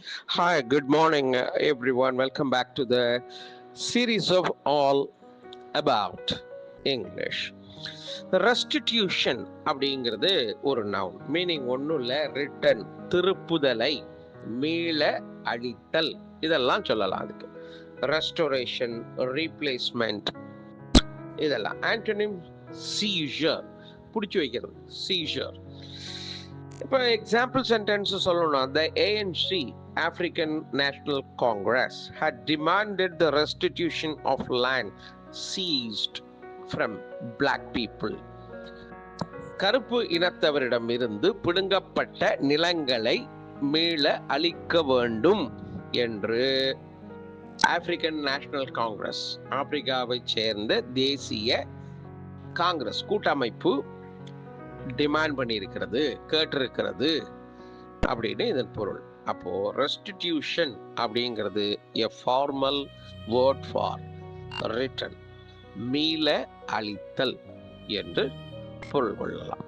Hi, good morning, everyone. Welcome back to the series of All About English. Restitution அப்படிங்கிறது ஒரு noun. Meaning ஒன்றும் இல்லை, return, திருப்புதலை, மீள அழித்தல், இதெல்லாம் சொல்லலாம். அதுக்கு ரெஸ்டோரேஷன், ரீப்ளேஸ்மெண்ட், இதெல்லாம். ஆண்டோனிம் சீஷர், பிடிச்சி வைக்கிறது, சீஷர். இப்போ எக்ஸாம்பிள் சென்டென்ஸ் சொல்லணும்னா, the ANC African National Congress had demanded the restitution of land seized from black people. கருப்பு இனத்தவரிடம் இருந்து பிடுங்கப்பட்ட நிலங்களை மீள அளிக்க வேண்டும் என்று ஆப்பிரிக்கன் நேஷனல் காங்கிரஸ், ஆப்பிரிக்காவை சேர்ந்த தேசிய காங்கிரஸ் கூட்டமைப்பு டிமாண்ட் பண்ணியிருக்கிறது, கேட்டிருக்கிறது அப்படின்னு இதன் பொருள். அப்போ ரெஸ்டிடியூஷன் அப்படிங்கிறது எ ஃபார்மல் வேர்ட் ஃபார் ரிட்டன், மீள அளித்தல் என்று பொருள் கொள்ளலாம்.